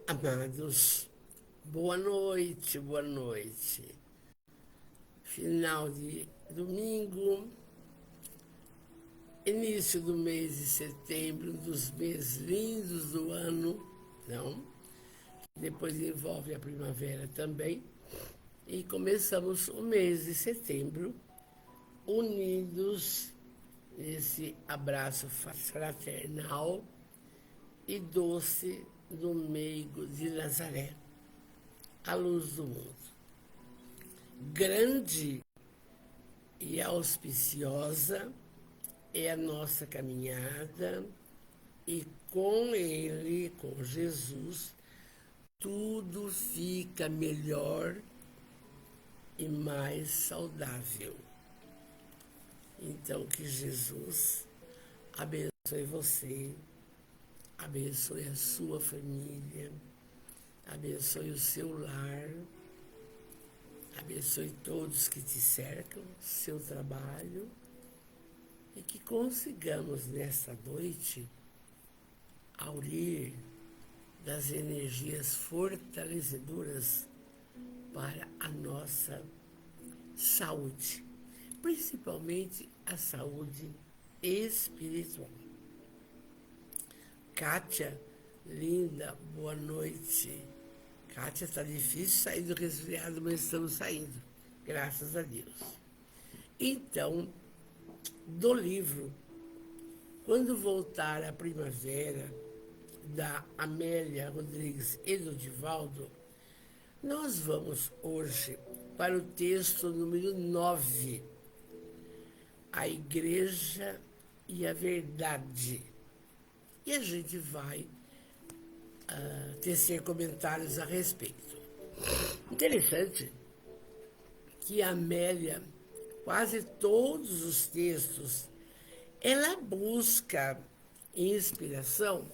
Amados, boa noite, boa noite. Final de domingo, início do mês de setembro, um dos meses lindos do ano, não? Depois envolve a primavera também. E começamos o mês de setembro, unidos nesse abraço fraternal e doce do meigo de Nazaré, a luz do mundo. Grande e auspiciosa é a nossa caminhada e com Ele, com Jesus, tudo fica melhor e mais saudável. Então, que Jesus abençoe você, abençoe a sua família, abençoe o seu lar, abençoe todos que te cercam, seu trabalho, e que consigamos nesta noite aurir das energias fortalecedoras para a nossa saúde, principalmente a saúde espiritual. Kátia, linda, boa noite. Kátia, está difícil sair do resfriado, mas estamos saindo, graças a Deus. Então, do livro Quando Voltar a Primavera, da Amélia Rodrigues e do Divaldo, nós vamos hoje para o texto número 9, A Igreja e a Verdade. E a gente vai tecer comentários a respeito. Interessante que a Amélia, quase todos os textos, ela busca inspiração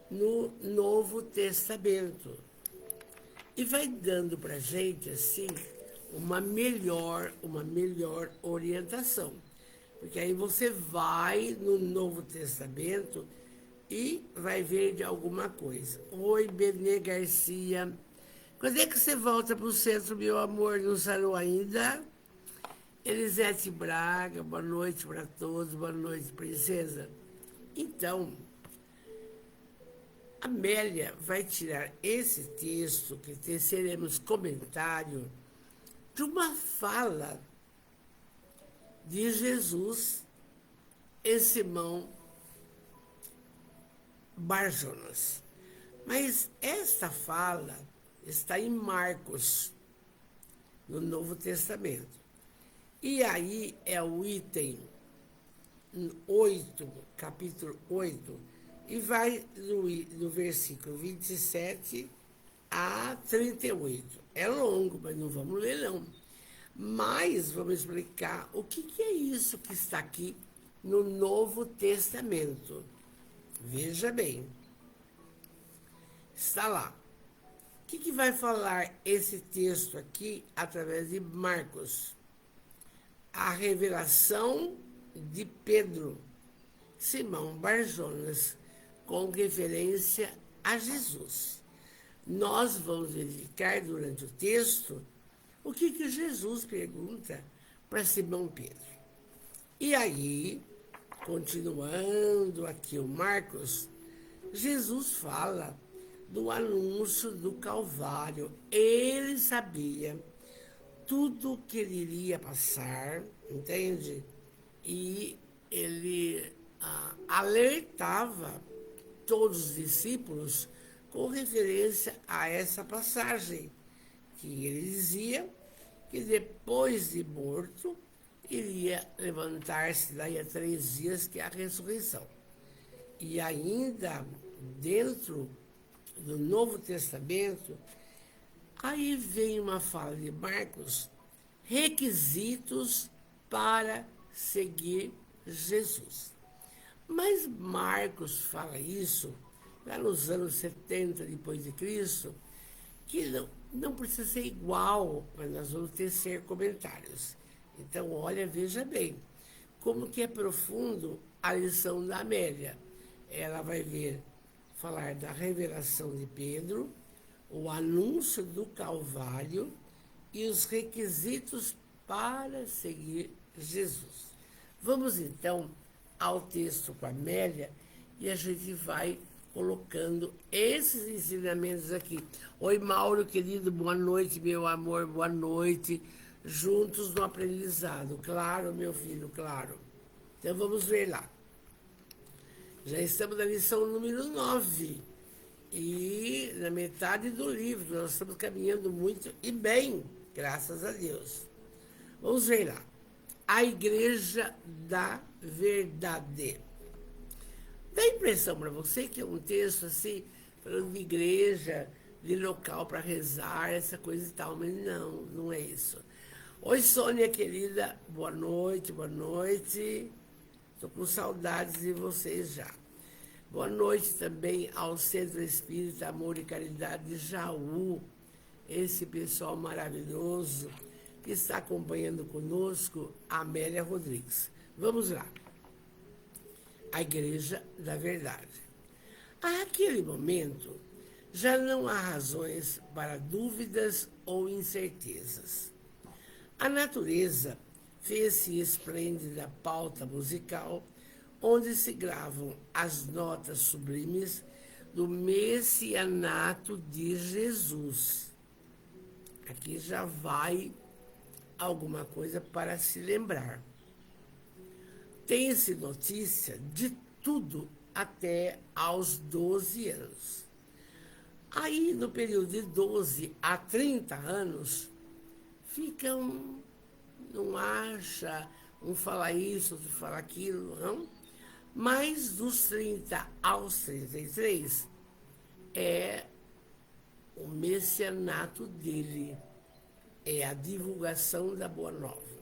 no Novo Testamento e vai dando para a gente, assim, uma melhor orientação. Porque aí você vai no Novo Testamento e vai ver de alguma coisa. Oi, Benê Garcia. Quando é que você volta para o centro, meu amor? Não saiu ainda? Elisete Braga, boa noite para todos, boa noite, princesa. Então, Amélia vai tirar esse texto, que teceremos comentário, de uma fala de Jesus em Simão Barjonas. Mas esta fala está em Marcos, no Novo Testamento. E aí é o item 8, capítulo 8, e vai do versículo 27 a 38. É longo, mas não vamos ler não. Mas vamos explicar o que é isso que está aqui no Novo Testamento. Veja bem. Está lá. O que vai falar esse texto aqui através de Marcos? A revelação de Pedro, Simão Barjonas, com referência a Jesus. Nós vamos verificar durante o texto o que Jesus pergunta para Simão Pedro. E aí, continuando aqui o Marcos, Jesus fala do anúncio do Calvário. Ele sabia tudo que ele iria passar, entende? E ele alertava todos os discípulos com referência a essa passagem, que ele dizia que depois de morto iria levantar-se daí a 3 dias, que é a ressurreição. E ainda dentro do Novo Testamento, aí vem uma fala de Marcos, requisitos para seguir Jesus. Mas Marcos fala isso, lá nos anos 70 depois de Cristo, que não precisa ser igual, mas nós vamos tecer comentários. Então, olha, veja bem, como que é profundo a lição da Amélia. Ela vai falar da revelação de Pedro, o anúncio do Calvário e os requisitos para seguir Jesus. Vamos então ao texto com a Amélia e a gente vai colocando esses ensinamentos aqui. Oi, Mauro, querido, boa noite, meu amor, boa noite. Juntos no aprendizado. Claro, meu filho, claro. Então vamos ver lá. Já estamos na lição número 9. E na metade do livro, nós estamos caminhando muito e bem, graças a Deus. Vamos ver lá. A Igreja da Verdade. Dá a impressão para você que é um texto assim, falando de igreja, de local para rezar, essa coisa e tal, mas não, não é isso. Oi, Sônia, querida, boa noite, boa noite. Estou com saudades de vocês já. Boa noite também ao Centro Espírita Amor e Caridade de Jaú, esse pessoal maravilhoso que está acompanhando conosco, a Amélia Rodrigues. Vamos lá. A Igreja da Verdade. Àquele momento, já não há razões para dúvidas ou incertezas. A natureza fez-se esplêndida pauta musical, onde se gravam as notas sublimes do messianato de Jesus. Aqui já vai alguma coisa para se lembrar. Tem-se notícia de tudo até aos 12 anos. Aí, no período de 12 a 30 anos, fica não acha, um fala isso, outro fala aquilo, não? Mas dos 30 aos 33 é o messianato dele, é a divulgação da Boa Nova.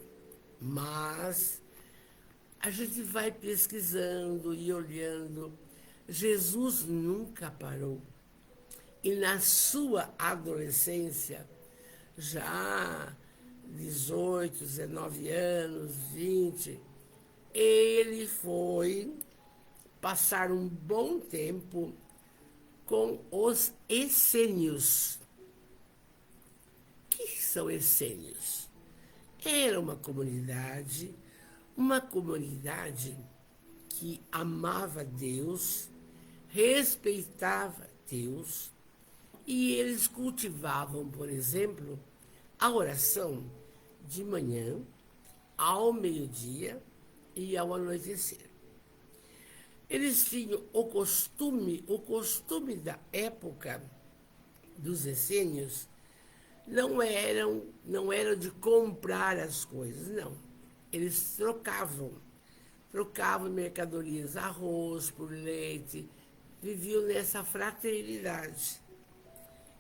Mas a gente vai pesquisando e olhando. Jesus nunca parou. E na sua adolescência, já 18, 19 anos, 20, ele foi passar um bom tempo com os essênios. O que são essênios? Era uma comunidade que amava Deus, respeitava Deus, e eles cultivavam, por exemplo, a oração de manhã, ao meio-dia e ao anoitecer. Eles tinham o costume da época dos essênios não era de comprar as coisas, não. Eles trocavam mercadorias, arroz por leite, viviam nessa fraternidade.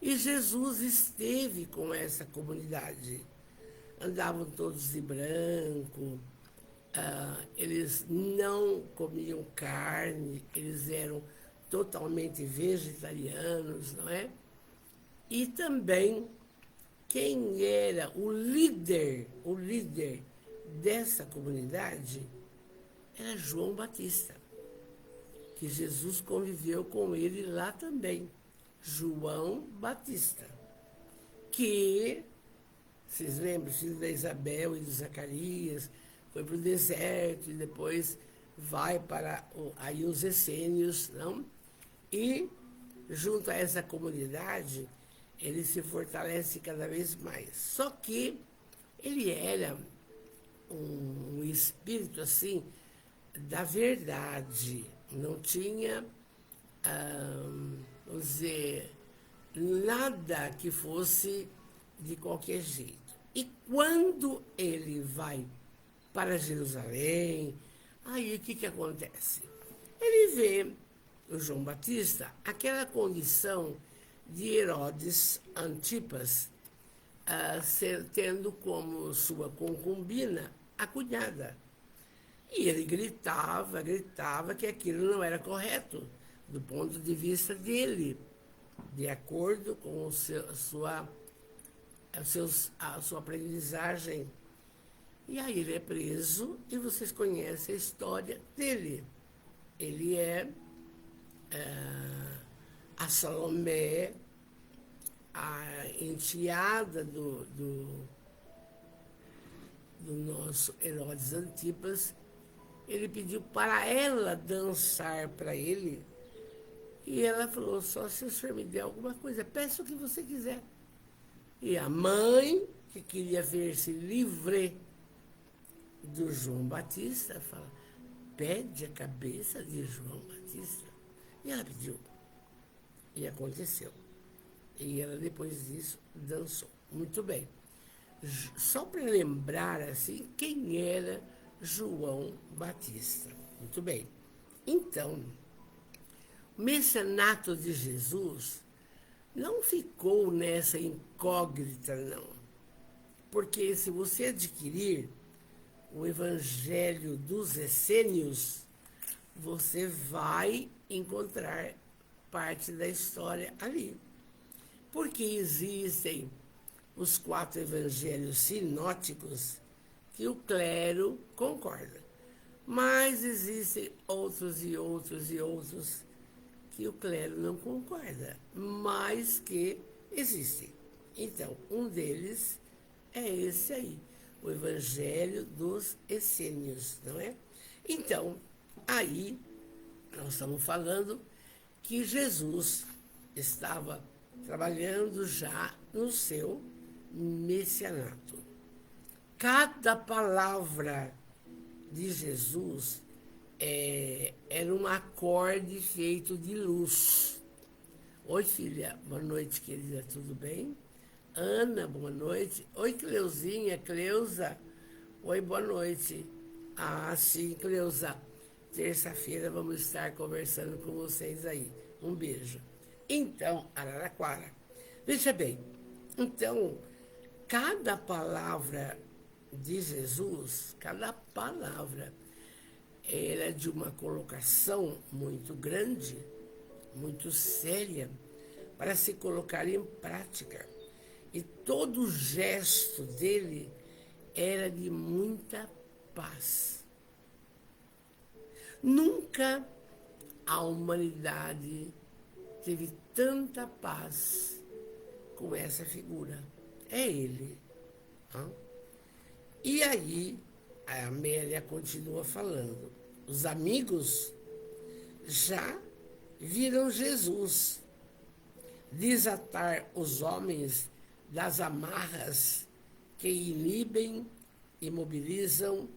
E Jesus esteve com essa comunidade. Andavam todos de branco, eles não comiam carne, eles eram totalmente vegetarianos, não é? E também quem era o líder dessa comunidade era João Batista, que Jesus conviveu com ele lá também. João Batista, que, vocês lembram, filho da Isabel e de Zacarias, foi para o deserto e depois vai para aí os essênios, não? E, junto a essa comunidade, ele se fortalece cada vez mais. Só que ele era um espírito, assim, da verdade. Não tinha, vamos dizer, nada que fosse de qualquer jeito. E quando ele vai para Jerusalém, aí o que acontece? Ele vê, o João Batista, aquela condição de Herodes Antipas, tendo como sua concubina a cunhada. E ele gritava que aquilo não era correto, do ponto de vista dele, de acordo com a sua aprendizagem. E aí ele é preso e vocês conhecem a história dele. Ele a Salomé a enteada do nosso Herodes Antipas, ele pediu para ela dançar para ele. E ela falou, só se o senhor me der alguma coisa, peça o que você quiser. E a mãe, que queria ver-se livre do João Batista, fala, pede a cabeça de João Batista. E ela pediu. E aconteceu. E ela, depois disso, dançou. Muito bem. Só para lembrar, assim, quem era João Batista. Muito bem. Então, o messianato de Jesus não ficou nessa incógnita, não. Porque se você adquirir o Evangelho dos Essênios, você vai encontrar parte da história ali. Porque existem os 4 evangelhos sinóticos que o clero concorda. Mas existem outros e outros e outros que o clero não concorda, mas que existem. Então, um deles é esse aí, o Evangelho dos Essênios, não é? Então, aí nós estamos falando que Jesus estava trabalhando já no seu messianato. Cada palavra de Jesus era um acorde feito de luz. Oi, filha. Boa noite, querida. Tudo bem? Ana, boa noite. Oi, Cleuzinha, Cleusa. Oi, boa noite. Ah, sim, Cleusa. Terça-feira vamos estar conversando com vocês aí. Um beijo. Então, Araraquara. Veja bem. Então, cada palavra de Jesus, cada palavra, era de uma colocação muito grande, muito séria, para se colocar em prática. E todo gesto dele era de muita paz. Nunca a humanidade teve tanta paz com essa figura. É ele. E aí, a Amélia continua falando. Os amigos já viram Jesus desatar os homens das amarras que inibem, imobilizam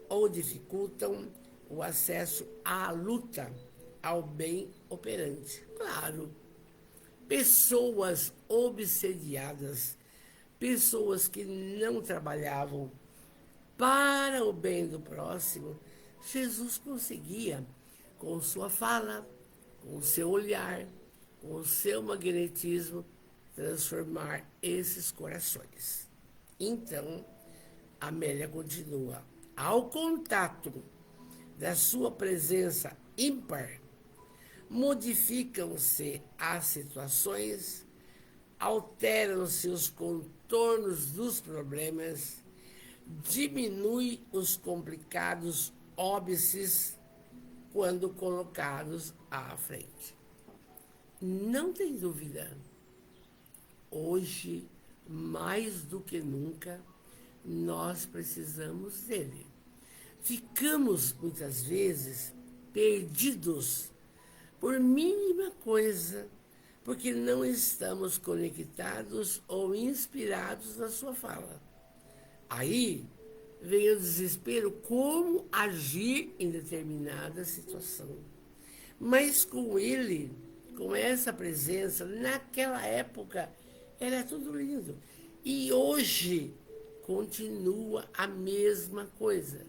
ou dificultam o acesso à luta, ao bem operante. Claro, pessoas obsediadas, pessoas que não trabalhavam para o bem do próximo, Jesus conseguia, com sua fala, com o seu olhar, com o seu magnetismo, transformar esses corações. Então, Amélia continua. Ao contato da sua presença ímpar, modificam-se as situações, alteram-se os contornos dos problemas, diminui os complicados óbices quando colocados à frente. Não tem dúvida, hoje, mais do que nunca, nós precisamos dele. Ficamos, muitas vezes, perdidos por mínima coisa, porque não estamos conectados ou inspirados na sua fala. Aí vem o desespero, como agir em determinada situação. Mas com ele, com essa presença, naquela época, era tudo lindo. E hoje continua a mesma coisa.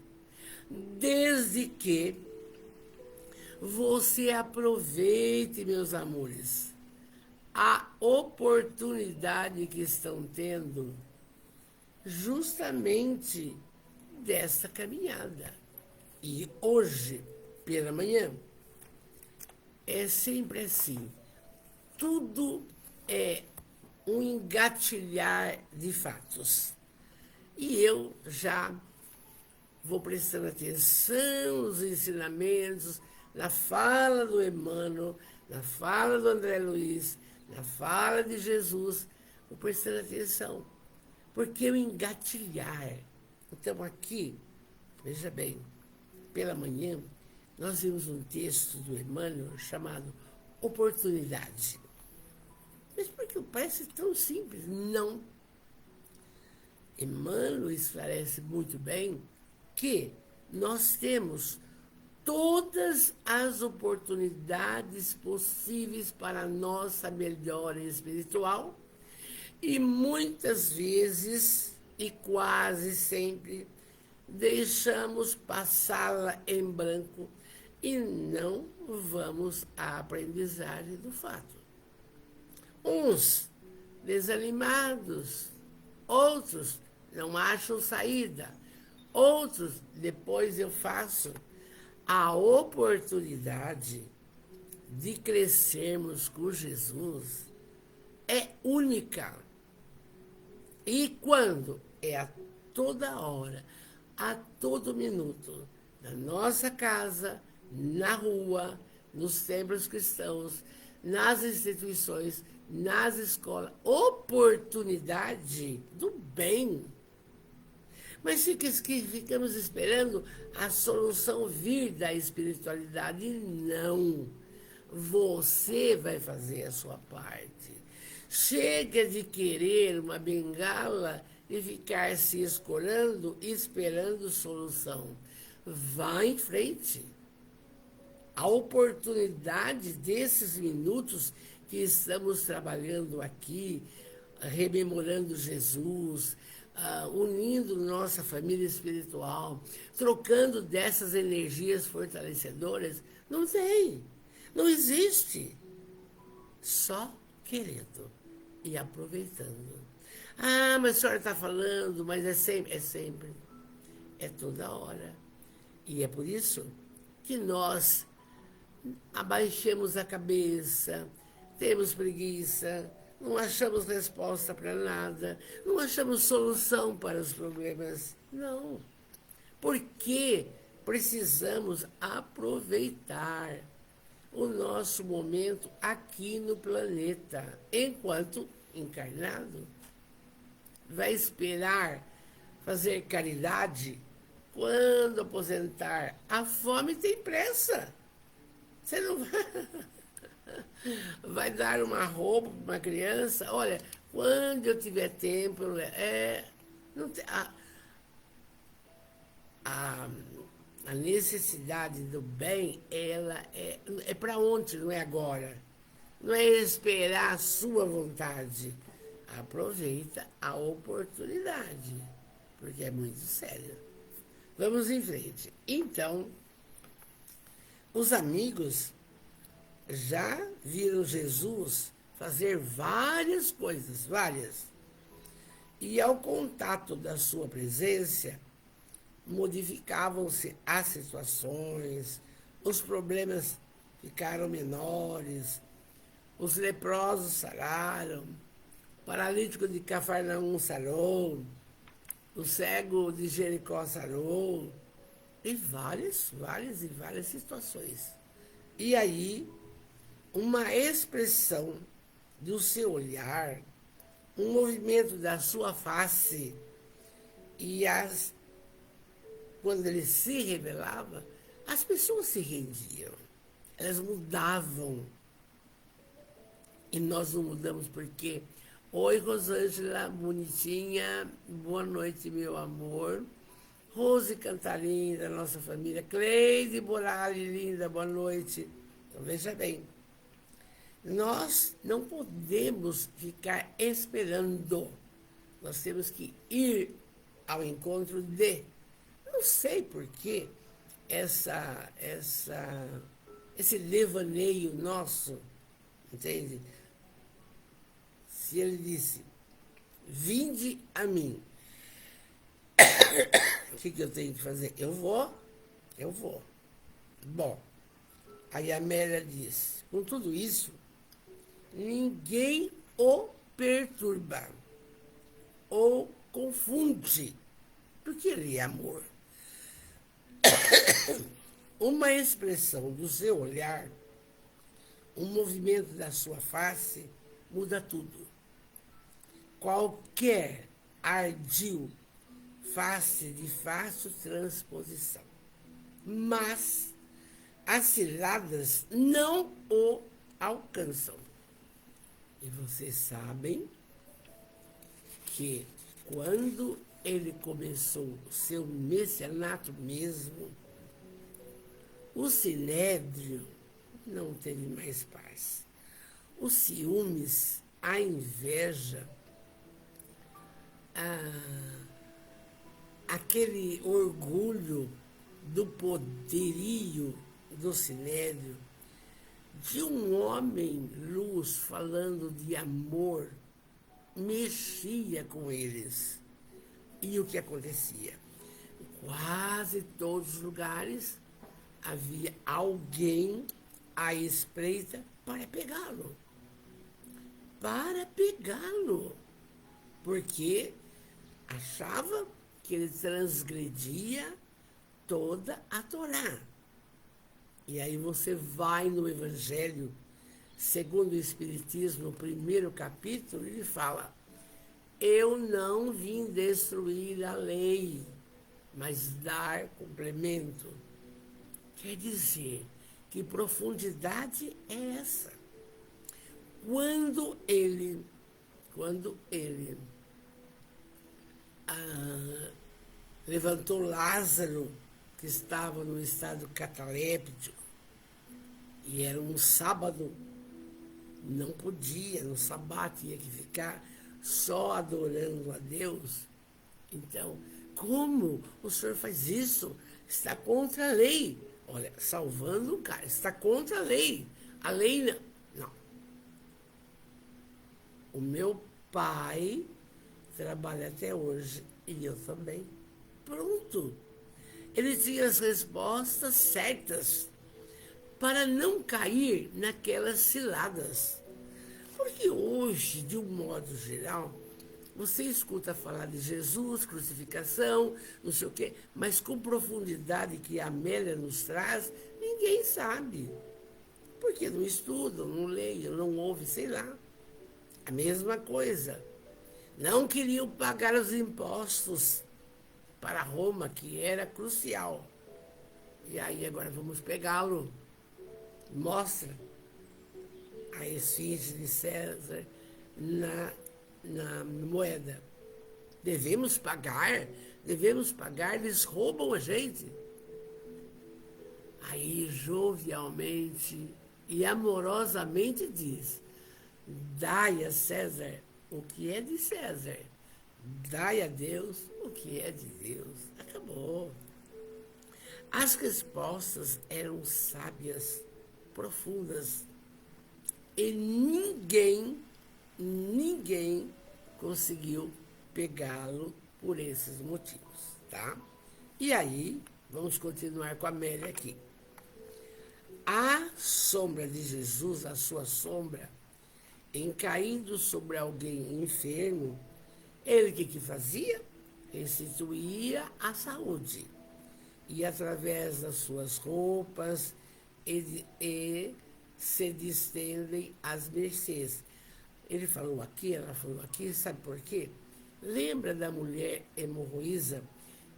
Desde que você aproveite, meus amores, a oportunidade que estão tendo justamente dessa caminhada. E hoje, pela manhã, é sempre assim. Tudo é um engatilhar de fatos. E eu já vou prestando atenção nos ensinamentos, na fala do Emmanuel, na fala do André Luiz, na fala de Jesus, vou prestando atenção. Porque o engatilhar. Então aqui, veja bem, pela manhã, nós vimos um texto do Emmanuel chamado Oportunidade. Mas porque parece tão simples? Não. Emmanuel esclarece muito bem que nós temos todas as oportunidades possíveis para a nossa melhora espiritual e muitas vezes, e quase sempre, deixamos passá-la em branco e não vamos à aprendizagem do fato. Uns desanimados, outros não acham saída, outros depois eu faço. A oportunidade de crescermos com Jesus é única. E quando? É a toda hora, a todo minuto, na nossa casa, na rua, nos templos cristãos, nas instituições, nas escolas. Oportunidade do bem. Mas ficamos esperando a solução vir da espiritualidade. Não. Você vai fazer a sua parte. Chega de querer uma bengala e ficar se escorando e esperando solução. Vá em frente. A oportunidade desses minutos que estamos trabalhando aqui, rememorando Jesus, unindo nossa família espiritual, trocando dessas energias fortalecedoras, não tem, não existe. Só querendo e aproveitando. Ah, mas a senhora está falando, mas é sempre, é toda hora. E é por isso que nós abaixemos a cabeça, temos preguiça, não achamos resposta para nada, não achamos solução para os problemas. Não. Porque precisamos aproveitar o nosso momento aqui no planeta, enquanto encarnado. Vai esperar fazer caridade quando aposentar. A fome tem pressa. Você não vai dar uma roupa para uma criança? Olha, quando eu tiver tempo, não tem, a necessidade do bem, ela é para ontem, não é agora. Não é esperar a sua vontade. Aproveita a oportunidade, porque é muito sério. Vamos em frente. Então, os amigos já viram Jesus fazer várias coisas, várias. E ao contato da sua presença, modificavam-se as situações, os problemas ficaram menores, os leprosos sararam, o paralítico de Cafarnaum sarou, o cego de Jericó sarou, e várias situações. E aí, uma expressão do seu olhar, um movimento da sua face, e quando ele se revelava, as pessoas se rendiam, elas mudavam. E nós não mudamos porque, oi Rosângela, bonitinha, boa noite meu amor, Rose Cantarim da nossa família, Cleide Borali, linda, boa noite. Então veja bem, nós não podemos ficar esperando, nós temos que ir ao encontro de, não sei por que esse devaneio nosso, entende? Se ele disse, vinde a mim, o que eu tenho que fazer? Eu vou. Bom, aí a Amélia diz, com tudo isso, ninguém o perturba ou confunde, porque ele é amor. Uma expressão do seu olhar, um movimento da sua face, muda tudo. qualquer ardil face de fácil transposição. Mas as ciladas não o alcançam. E vocês sabem que quando ele começou o seu messianato mesmo, o sinédrio não teve mais paz. Os ciúmes, a inveja, aquele orgulho do poderio do sinédrio, de um homem luz falando de amor, mexia com eles. E o que acontecia? Em quase todos os lugares havia alguém à espreita para pegá-lo. Para pegá-lo. Porque achava que ele transgredia toda a Torá. E aí você vai no Evangelho, segundo o Espiritismo, no primeiro capítulo, ele fala: eu não vim destruir a lei, mas dar complemento. Quer dizer, que profundidade é essa? Quando ele levantou Lázaro, que estava no estado cataléptico, e era um sábado, não podia, no sábado tinha que ficar só adorando a Deus. Então, como o senhor faz isso? Está contra a lei. Olha, salvando o cara, está contra a lei. A lei não. Não. O meu pai trabalha até hoje e eu também. Pronto. Ele tinha as respostas certas para não cair naquelas ciladas. Porque hoje, de um modo geral, você escuta falar de Jesus, crucificação, não sei o quê, mas com profundidade que a Amélia nos traz, ninguém sabe. Porque não estudam, não leem, não ouvem, sei lá. A mesma coisa. Não queriam pagar os impostos para Roma, que era crucial. E aí agora vamos pegá-lo. Mostra a esfinge de César na moeda. Devemos pagar, eles roubam a gente. Aí, jovialmente e amorosamente diz: dai a César o que é de César, dai a Deus o que é de Deus. Acabou. As respostas eram sábias, profundas, e ninguém conseguiu pegá-lo por esses motivos, tá? E aí, vamos continuar com a Amélia aqui. A sombra de Jesus, a sua sombra, em caindo sobre alguém enfermo, ele o que fazia? Restituía a saúde. E através das suas roupas, e se distendem as mercês. Ele falou aqui, ela falou aqui, sabe por quê? Lembra da mulher hemorroísa,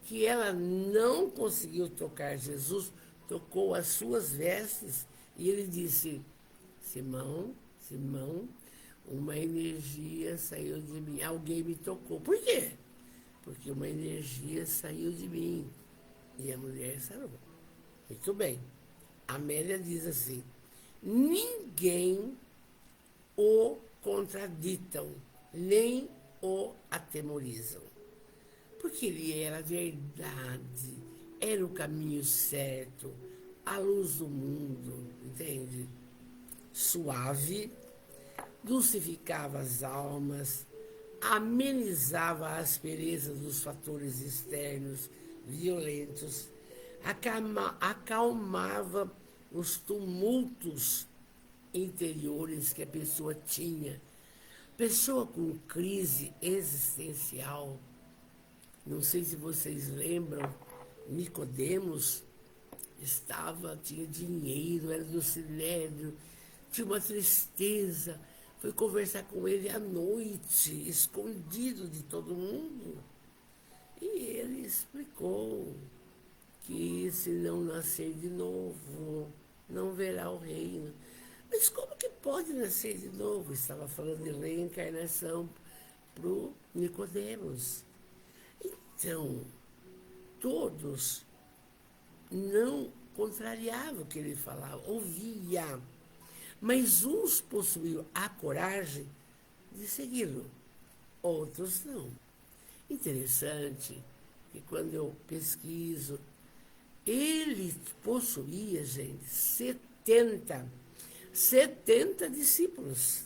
que ela não conseguiu tocar Jesus, tocou as suas vestes, e ele disse: Simão, uma energia saiu de mim, alguém me tocou. Por quê? Porque uma energia saiu de mim, e a mulher sarou. Muito bem. A Amélia diz assim: ninguém o contraditam, nem o atemorizam. Porque ele era a verdade, era o caminho certo, a luz do mundo, entende? Suave, dulcificava as almas, amenizava a aspereza dos fatores externos violentos, acalmava os tumultos interiores que a pessoa tinha. Pessoa com crise existencial, não sei se vocês lembram, Nicodemos tinha dinheiro, era do sinédrio, tinha uma tristeza, foi conversar com ele à noite, escondido de todo mundo. E ele explicou que se não nascer de novo, não verá o reino. Mas como que pode nascer de novo? Estava falando de reencarnação para o Nicodemos. Então, todos não contrariavam o que ele falava, ouvia. Mas uns possuíam a coragem de segui-lo, outros não. Interessante que quando eu pesquiso, ele possuía, gente, 70 discípulos.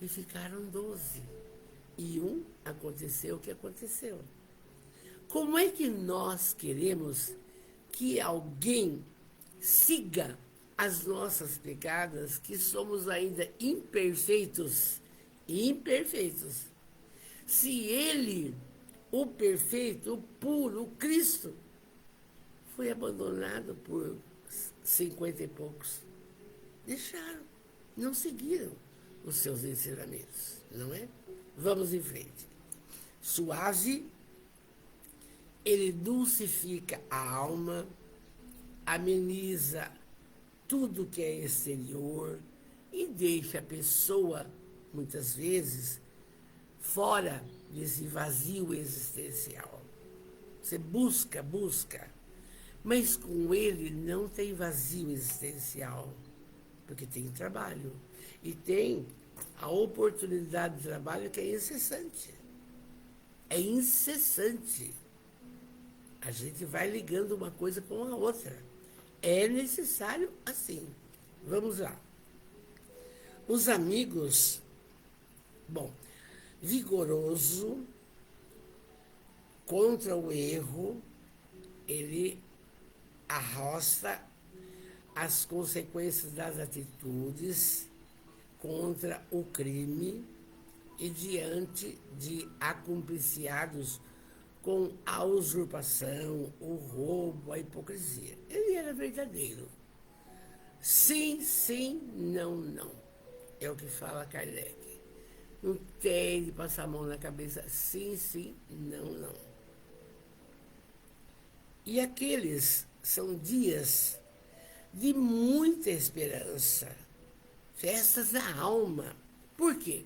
E ficaram 12. E aconteceu o que aconteceu. Como é que nós queremos que alguém siga as nossas pegadas, que somos ainda imperfeitos? Imperfeitos. Se ele, o perfeito, o puro, o Cristo, foi abandonado por 50 e poucos. Deixaram, não seguiram os seus ensinamentos, não é? Vamos em frente. Suave, ele dulcifica a alma, ameniza tudo que é exterior e deixa a pessoa, muitas vezes, fora desse vazio existencial. Você busca, mas com ele não tem vazio existencial, porque tem trabalho. E tem a oportunidade de trabalho que é incessante. É incessante. A gente vai ligando uma coisa com a outra. É necessário assim. Vamos lá. Os amigos, bom, vigoroso contra o erro, ele arrosta as consequências das atitudes contra o crime e diante de acumpliciados com a usurpação, o roubo, a hipocrisia. Ele era verdadeiro. Sim, sim, não, não. É o que fala Kardec. Não tem de passar a mão na cabeça. Sim, sim, não, não. E aqueles são dias de muita esperança. Festas da alma. Por quê?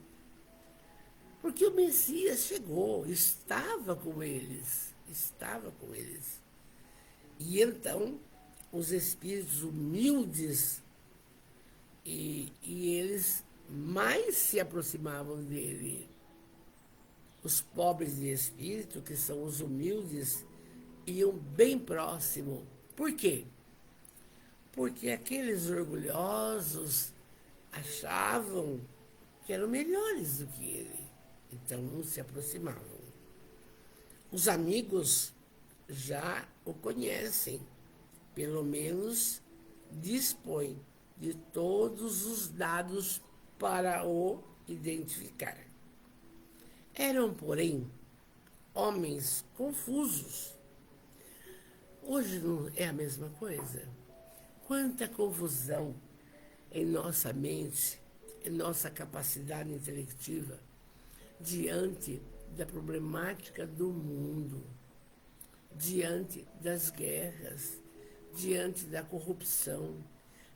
Porque o Messias chegou, estava com eles. E então, os espíritos humildes, e eles mais se aproximavam dele. Os pobres de espírito, que são os humildes, iam bem próximo. Por quê? Porque aqueles orgulhosos achavam que eram melhores do que ele. Então não se aproximavam. Os amigos já o conhecem, pelo menos dispõem de todos os dados para o identificar. Eram, porém, homens confusos. Hoje não é a mesma coisa? Quanta confusão em nossa mente, em nossa capacidade intelectiva, diante da problemática do mundo, diante das guerras, diante da corrupção,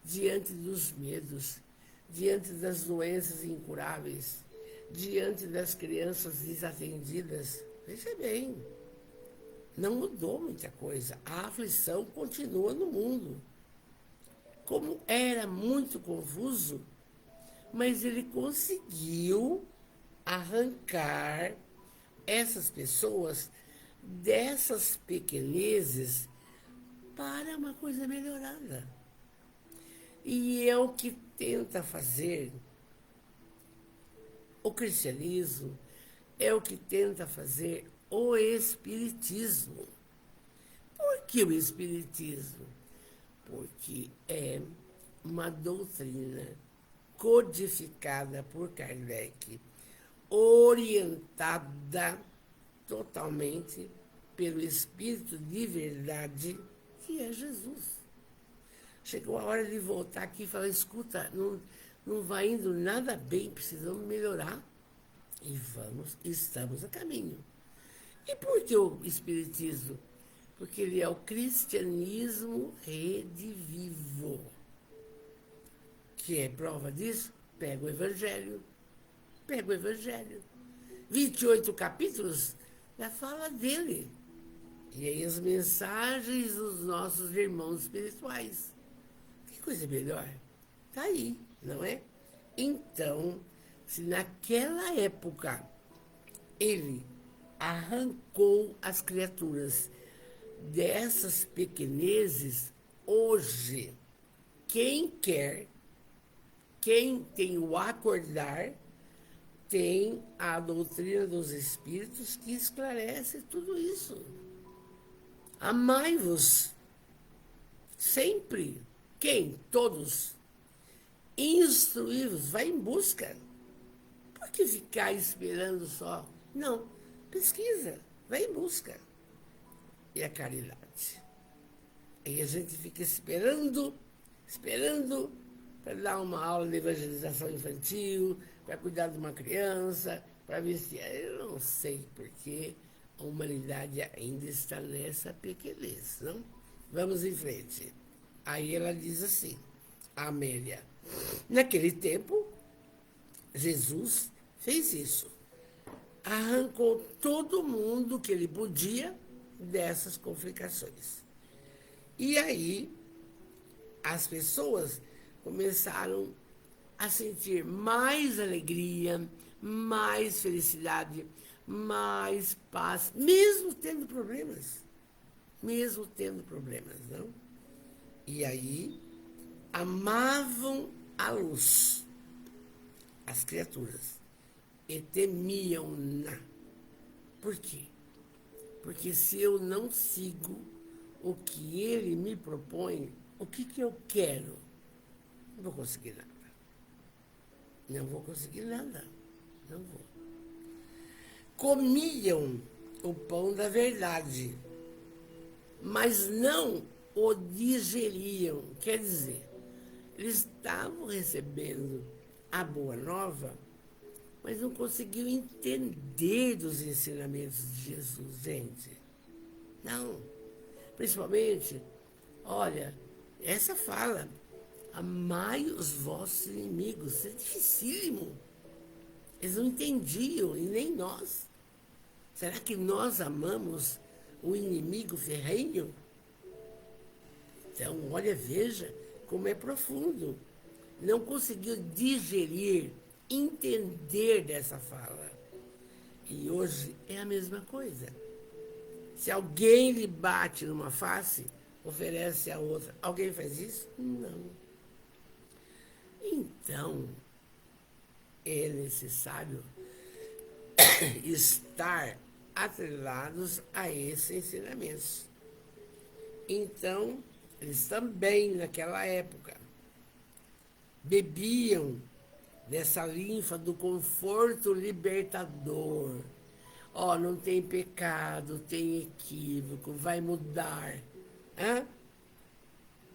diante dos medos, diante das doenças incuráveis, diante das crianças desatendidas. Veja bem, não mudou muita coisa. A aflição continua no mundo. Como era muito confuso, mas ele conseguiu arrancar essas pessoas dessas pequenezes para uma coisa melhorada. E é o que tenta fazer o cristianismo, é o que tenta fazer o espiritismo. Por que o espiritismo? Porque é uma doutrina codificada por Kardec, orientada totalmente pelo Espírito de verdade, que é Jesus. Chegou a hora de voltar aqui e falar, escuta, não não vai indo nada bem, precisamos melhorar. E estamos a caminho. E por que o Espiritismo? Porque ele é o cristianismo redivivo. Que é prova disso? Pega o Evangelho. Pega o Evangelho. 28 capítulos da fala dele. E aí as mensagens dos nossos irmãos espirituais. Que coisa melhor? Está aí, não é? Então, se naquela época ele arrancou as criaturas dessas pequenezes, hoje, quem quer, quem tem o acordar, tem a doutrina dos Espíritos que esclarece tudo isso. Amai-vos sempre. Quem? Todos. Instruí-vos, vai em busca. Por que ficar esperando só? Não, pesquisa, vai em busca. E a caridade? Aí a gente fica esperando para dar uma aula de evangelização infantil, para cuidar de uma criança, para ver se... Eu não sei porque a humanidade ainda está nessa pequenez, não? Vamos em frente. Aí ela diz assim, a Amélia, naquele tempo, Jesus fez isso. Arrancou todo mundo que ele podia dessas complicações. E aí, as pessoas começaram a sentir mais alegria, mais felicidade, mais paz, mesmo tendo problemas. Mesmo tendo problemas, não? E aí, amavam a luz, as criaturas, e temiam-na. Por quê? Porque se eu não sigo o que ele me propõe, o que eu quero? Não vou conseguir nada. Não vou conseguir nada. Não vou. Comiam o pão da verdade, mas não o digeriam. Quer dizer, eles estavam recebendo a boa nova, mas não conseguiam entender dos ensinamentos de Jesus, gente. Não. Principalmente, olha, essa fala, amai os vossos inimigos, é dificílimo. Eles não entendiam, e nem nós. Será que nós amamos o inimigo ferrenho? Então, olha, veja como é profundo. Não conseguiu digerir, entender dessa fala. E hoje é a mesma coisa. Se alguém lhe bate numa face, oferece a outra. Alguém faz isso? Não. Então, é necessário estar atrelados a esses ensinamentos. Então, eles também, naquela época, bebiam dessa linfa do conforto libertador. Não tem pecado, tem equívoco, vai mudar.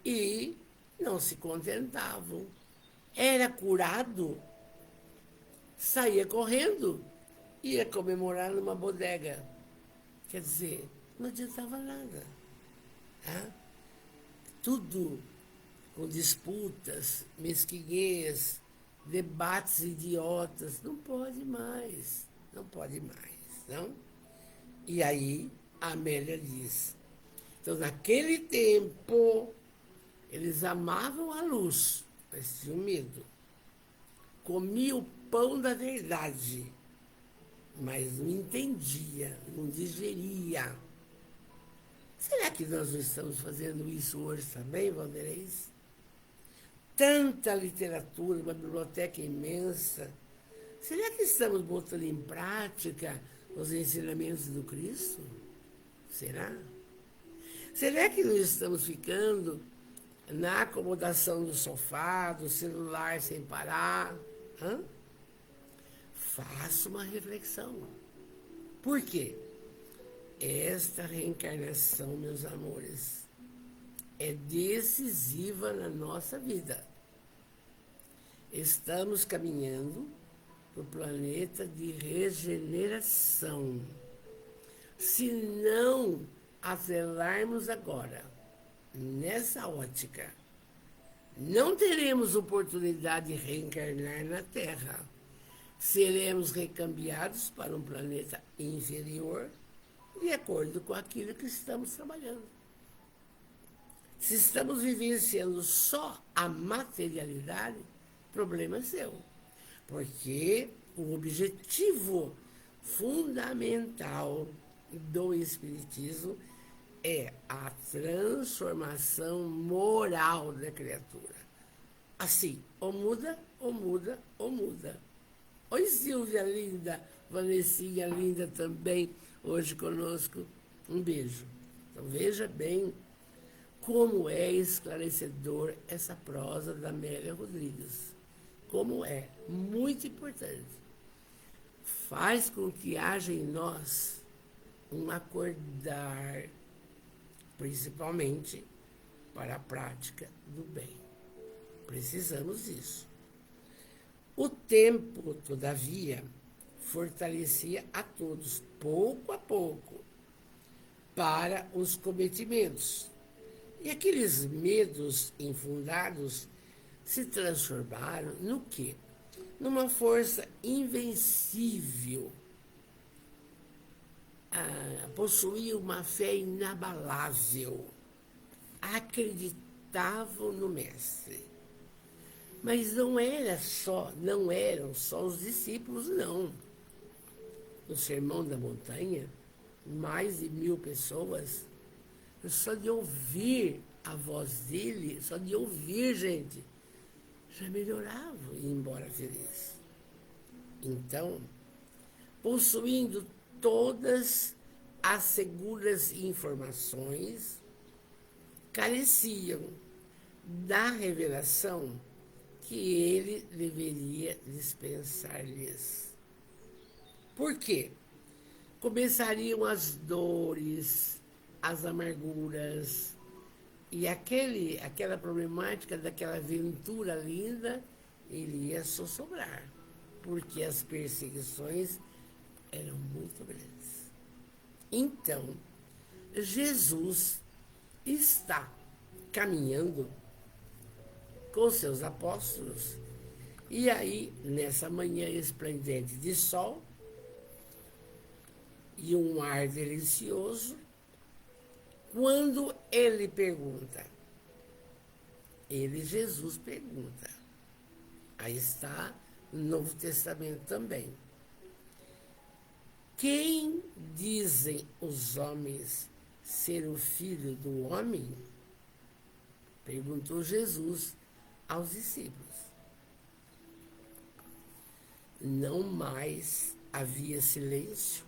E não se contentavam. Era curado, saía correndo, ia comemorar numa bodega. Quer dizer, não adiantava nada. Tudo com disputas, mesquinhez, debates idiotas. Não pode mais, não pode mais, não? E aí, a Amélia diz, então, naquele tempo, eles amavam a luz, mas tinham medo. Comiam o pão da verdade, mas não entendia, não digeria. Será que nós não estamos fazendo isso hoje também, Valdeirês? Tanta literatura, uma biblioteca imensa. Será que estamos botando em prática os ensinamentos do Cristo? Será? Será que não estamos ficando na acomodação do sofá, do celular sem parar? Faça uma reflexão. Por quê? Esta reencarnação, meus amores, é decisiva na nossa vida. Estamos caminhando para o planeta de regeneração. Se não atrelarmos agora, nessa ótica, não teremos oportunidade de reencarnar na Terra. Seremos recambiados para um planeta inferior, de acordo com aquilo que estamos trabalhando. Se estamos vivenciando só a materialidade, problema é seu. Porque o objetivo fundamental do Espiritismo é a transformação moral da criatura. Assim, ou muda, ou muda, ou muda. Oi, Silvia linda, Vanessinha linda também, hoje conosco. Um beijo. Então, veja bem como é esclarecedor essa prosa da Amélia Rodrigues. Como é muito importante. Faz com que haja em nós um acordar, principalmente para a prática do bem. Precisamos disso. O tempo, todavia, fortalecia a todos, pouco a pouco, para os cometimentos. E aqueles medos infundados se transformaram no quê? Numa força invencível. Possuía uma fé inabalável. Acreditavam no Mestre. Mas não eram só os discípulos, não. No Sermão da Montanha, mais de 1000 pessoas, só de ouvir a voz dele, só de ouvir, gente, já melhoravam e ia embora feliz. Então, possuindo todas as seguras informações, careciam da revelação que ele deveria dispensar-lhes. Por quê? Começariam as dores, as amarguras, e aquela problemática daquela aventura linda, ele ia sossobrar, porque as perseguições eram muito grandes. Então, Jesus está caminhando com seus apóstolos, e aí, nessa manhã esplendente de sol, e um ar delicioso, quando ele pergunta, Jesus pergunta, aí está no Novo Testamento também, quem dizem os homens ser o Filho do Homem? Perguntou Jesus aos discípulos. Não mais havia silêncio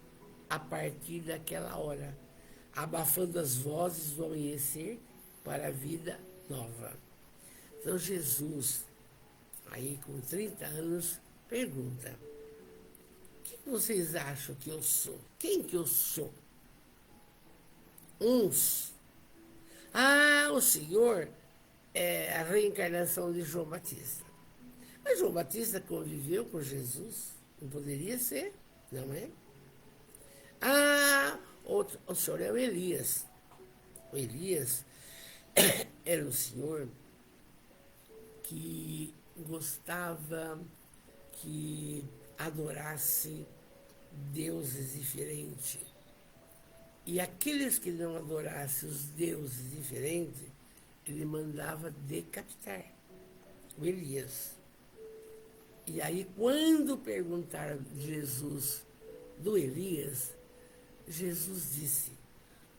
a partir daquela hora, abafando as vozes do amanhecer para a vida nova. Então Jesus, aí com 30 anos, pergunta, o que vocês acham que eu sou? Quem que eu sou? Uns, o Senhor é a reencarnação de João Batista. Mas João Batista conviveu com Jesus, não poderia ser, não é? O senhor é o Elias. O Elias era um senhor que gostava que adorasse deuses diferentes. E aqueles que não adorassem os deuses diferentes, ele mandava decapitar. O Elias. E aí, quando perguntaram de Jesus do Elias, Jesus disse,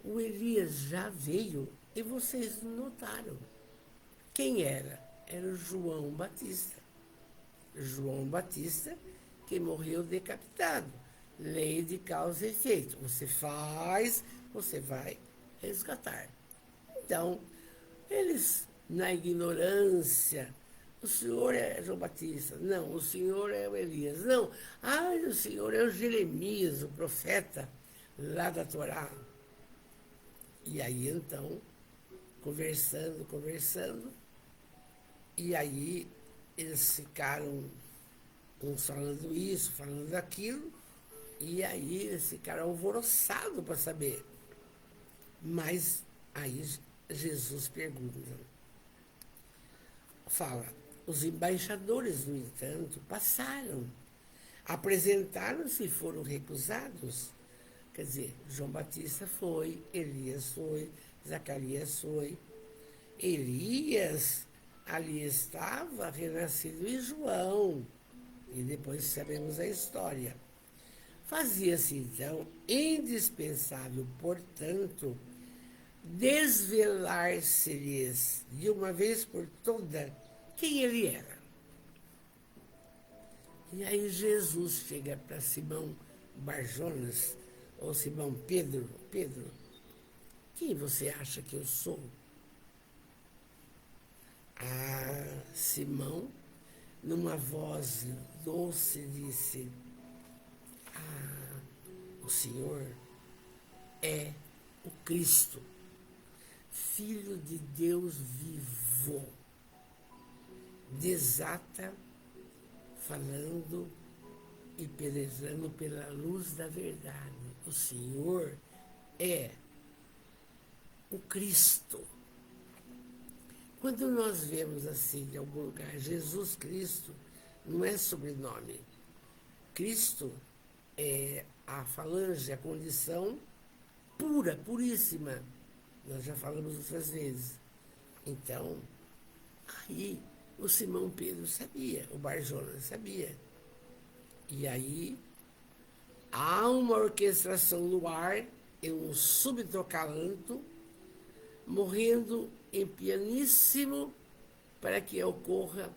o Elias já veio e vocês não notaram. Quem era? Era o João Batista. João Batista, que morreu decapitado. Lei de causa e efeito. Você faz, você vai resgatar. Então, eles, na ignorância, o senhor é João Batista. Não, o senhor é o Elias. Não, o senhor é o Jeremias, o profeta lá da Torá. E aí, então, conversando, e aí eles ficaram uns falando isso, falando aquilo, e aí eles ficaram alvoroçados para saber. Mas aí Jesus pergunta, fala, os embaixadores, no entanto, passaram, apresentaram-se e foram recusados. Quer dizer, João Batista foi, Elias foi, Zacarias foi. Elias ali estava renascido em João, e depois sabemos a história. Fazia-se, então, indispensável, portanto, desvelar-se-lhes de uma vez por toda quem ele era. E aí Jesus chega para Simão Barjonas, ou Simão Pedro, Pedro, quem você acha que eu sou? Ah, Simão, numa voz doce, disse, ah, o Senhor é o Cristo, Filho de Deus vivo. Desata, falando e penetrando pela luz da verdade. O Senhor é o Cristo. Quando nós vemos assim em algum lugar, Jesus Cristo, não é sobrenome. Cristo é a falange, a condição pura, puríssima. Nós já falamos outras vezes. Então, aí o Simão Pedro sabia, o Barjonas sabia. E aí há uma orquestração no ar, em um súbito acalanto, morrendo em pianíssimo para que ocorra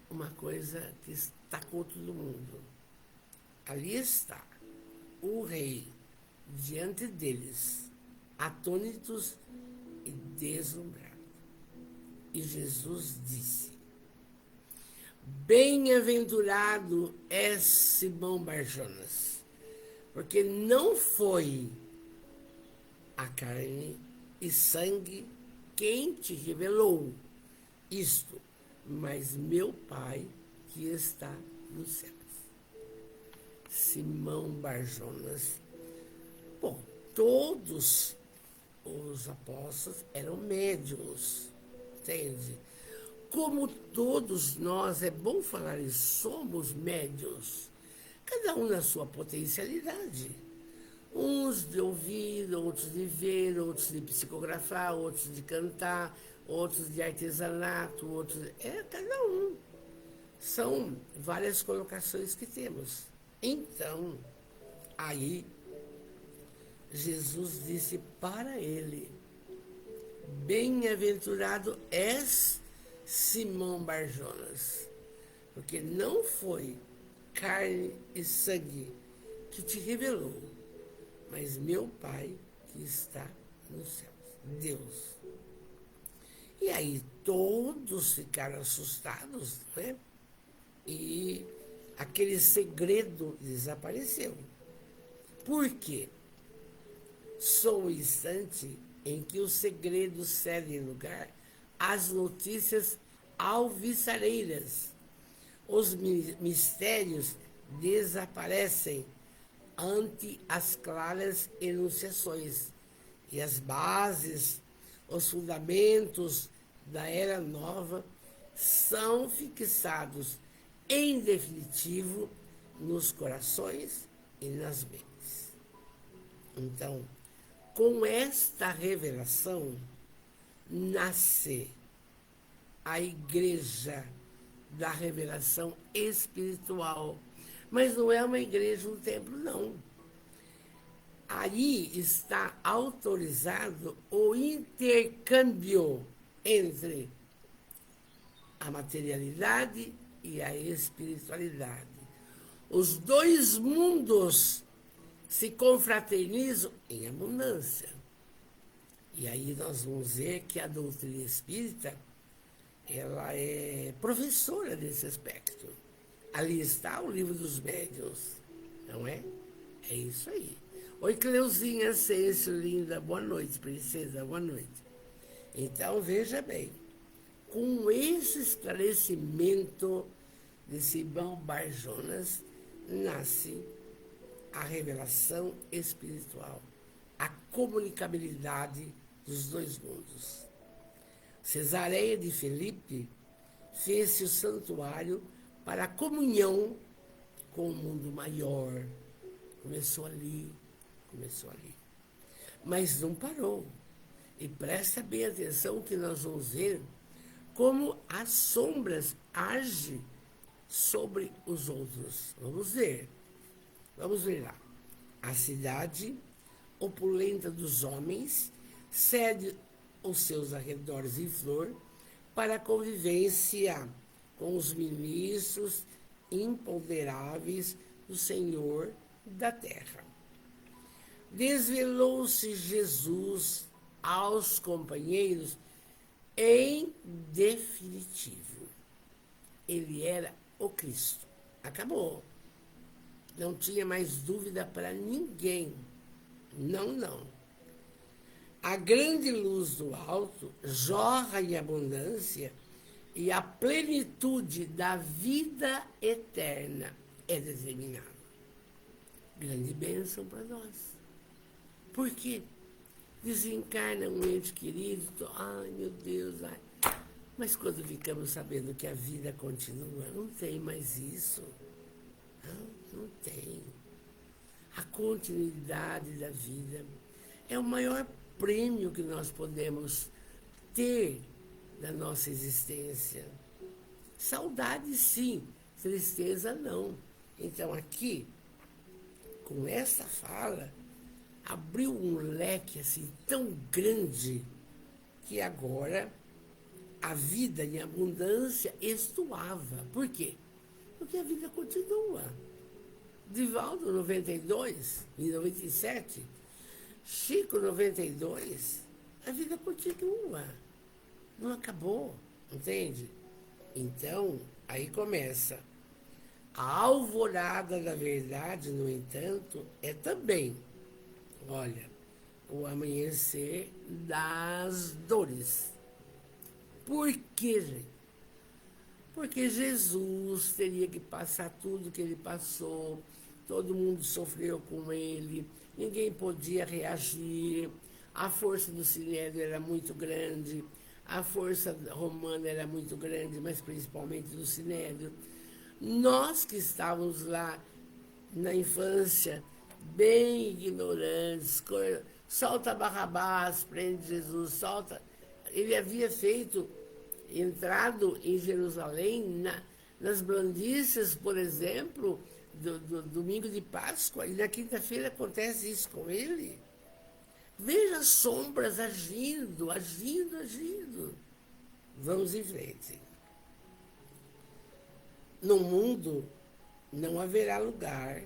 uma coisa que estacou todo mundo. Ali está o rei diante deles, atônitos e deslumbrados. E Jesus disse, bem-aventurado é Simão Barjonas, porque não foi a carne e sangue quem te revelou isto, mas meu Pai que está nos céus. Simão Barjonas. Bom, todos os apóstolos eram médiuns, entende? Como todos nós, é bom falar isso, somos médiuns, cada um na sua potencialidade. Uns de ouvir, outros de ver, outros de psicografar, outros de cantar, outros de artesanato, outros... cada um. São várias colocações que temos. Então, aí, Jesus disse para ele, bem-aventurado és Simão Barjonas, porque não foi carne e sangue que te revelou, mas meu Pai que está nos céus, Deus. E aí todos ficaram assustados, né? E aquele segredo desapareceu. Por quê? Só o instante em que o segredo cede lugar às notícias alvissareiras. Os mistérios desaparecem ante as claras enunciações, e as bases, os fundamentos da era nova são fixados em definitivo nos corações e nas mentes. Então, com esta revelação, nasce a igreja da revelação espiritual. Mas não é uma igreja, um templo, não. Aí está autorizado o intercâmbio entre a materialidade e a espiritualidade. Os dois mundos se confraternizam em abundância. E aí nós vamos ver que a doutrina espírita, ela é professora desse aspecto. Ali está o livro dos médiuns, não é? É isso aí. Oi, Cleuzinha Ascenso, linda, boa noite, princesa, boa noite. Então, veja bem, com esse esclarecimento de Simão Bar Jonas, nasce a revelação espiritual, a comunicabilidade dos dois mundos. Cesareia de Filipe fez-se o santuário para a comunhão com o mundo maior. Começou ali. Mas não parou. E presta bem atenção que nós vamos ver como as sombras agem sobre os outros. Vamos ver lá. A cidade opulenta dos homens cede os seus arredores em flor para a convivência com os ministros imponderáveis do Senhor da terra. Desvelou-se Jesus aos companheiros em definitivo. Ele era o Cristo. Acabou. Não tinha mais dúvida para ninguém. Não. A grande luz do alto jorra em abundância e a plenitude da vida eterna é determinada. Grande bênção para nós. Por quê? Desencarna um ente querido, ai meu Deus, ai. Mas quando ficamos sabendo que a vida continua, não tem mais isso. Não tem. A continuidade da vida é o maior prêmio que nós podemos ter da nossa existência. Saudade, sim. Tristeza, não. Então, aqui, com essa fala, abriu um leque assim tão grande que agora a vida em abundância estuava. Por quê? Porque a vida continua. Divaldo, 92, em 97, Chico, 92, a vida continua. Não acabou, entende? Então, aí começa. A alvorada da verdade, no entanto, é também, olha, o amanhecer das dores. Por quê, gente? Porque Jesus teria que passar tudo que ele passou, todo mundo sofreu com ele, ninguém podia reagir, a força do Sinédrio era muito grande, a força romana era muito grande, mas principalmente do Sinédrio. Nós que estávamos lá na infância, bem ignorantes, solta Barrabás, prende Jesus, solta. Ele havia entrado em Jerusalém, nas blandícias, por exemplo, do domingo de Páscoa, e na quinta-feira acontece isso com ele. Veja as sombras agindo. Vamos em frente. No mundo não haverá lugar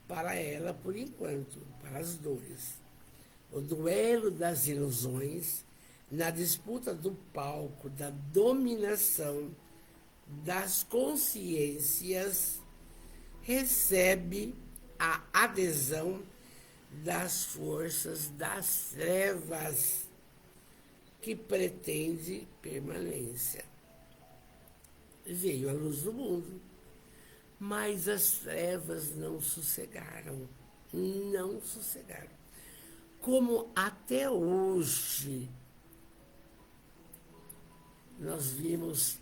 para ela por enquanto, para as dores. O duelo das ilusões, na disputa do palco, da dominação das consciências, recebe a adesão das forças das trevas, que pretende permanência. Veio a luz do mundo, mas as trevas não sossegaram. Como até hoje nós vimos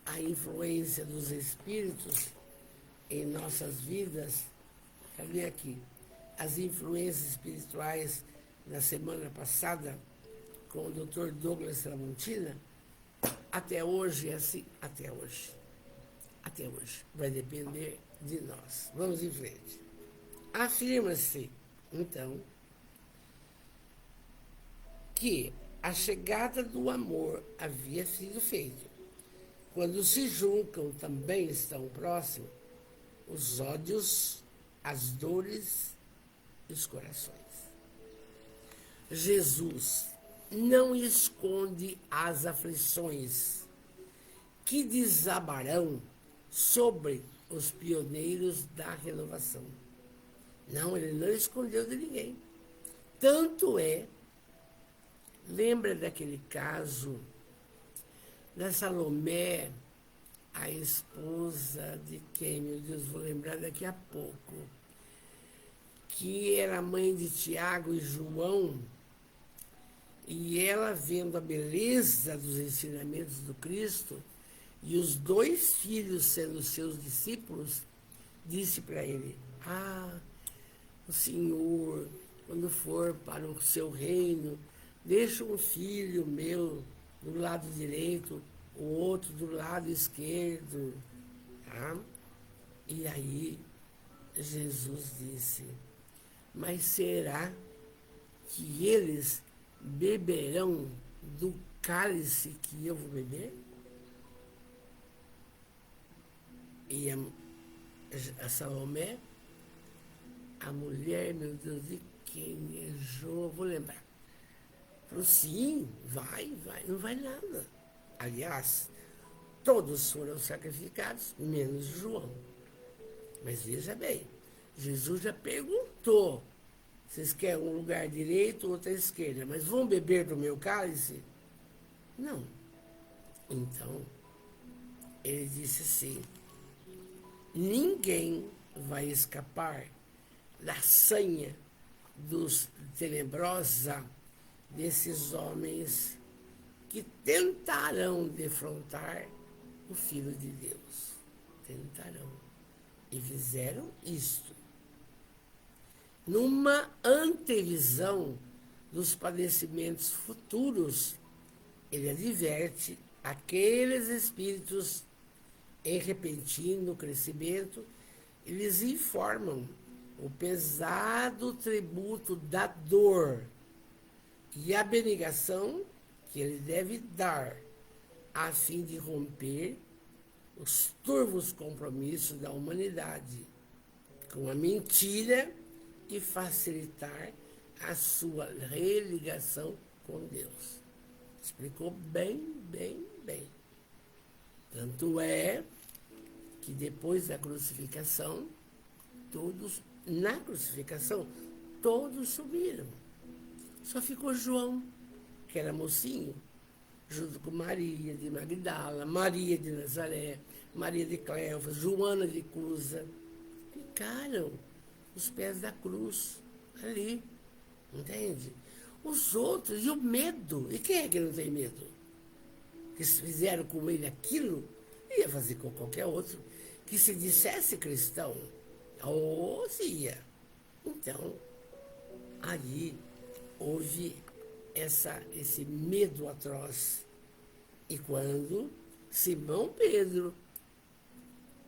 a influência dos espíritos em nossas vidas. Cadê aqui? As influências espirituais na semana passada com o Dr. Douglas Tramontina. Até hoje é assim, até hoje. Vai depender de nós. Vamos em frente. Afirma-se, então, que a chegada do amor havia sido feita. Quando se juntam, também estão próximos os ódios, as dores e os corações. Jesus não esconde as aflições que desabarão sobre os pioneiros da renovação. Não, ele não escondeu de ninguém. Tanto é, lembra daquele caso da Salomé, a esposa de quem, meu Deus, vou lembrar daqui a pouco, que era mãe de Tiago e João, e ela vendo a beleza dos ensinamentos do Cristo, e os 2 filhos sendo seus discípulos, disse para ele: o Senhor, quando for para o seu reino, deixa um filho meu do lado direito, o outro do lado esquerdo. Tá? E aí Jesus disse: mas será que eles beberão do cálice que eu vou beber? E a Salomé, a mulher, meu Deus, de quem é Jó, vou lembrar. Falou: sim, vai, não vai nada. Aliás, todos foram sacrificados, menos João. Mas veja bem, Jesus já perguntou: vocês querem um lugar direito ou outro à esquerda, mas vão beber do meu cálice? Não. Então, ele disse assim: ninguém vai escapar da sanha dos tenebrosa desses homens que tentarão defrontar o Filho de Deus. Tentarão. E fizeram isto. Numa antevisão dos padecimentos futuros, ele adverte aqueles espíritos em repentino crescimento e lhes informam o pesado tributo da dor e a abnegação que ele deve dar a fim de romper os turvos compromissos da humanidade com a mentira e facilitar a sua religação com Deus. Explicou bem. Tanto é que depois da crucificação, todos subiram. Só ficou João, que era mocinho, junto com Maria de Magdala, Maria de Nazaré, Maria de Cleofas, Joana de Cusa. Ficaram os pés da cruz, ali, entende? Os outros, e o medo, e quem é que não tem medo? Que fizeram com ele aquilo, ia fazer com qualquer outro, que se dissesse cristão, ou se ia. Então, aí houve esse medo atroz. E quando Simão Pedro,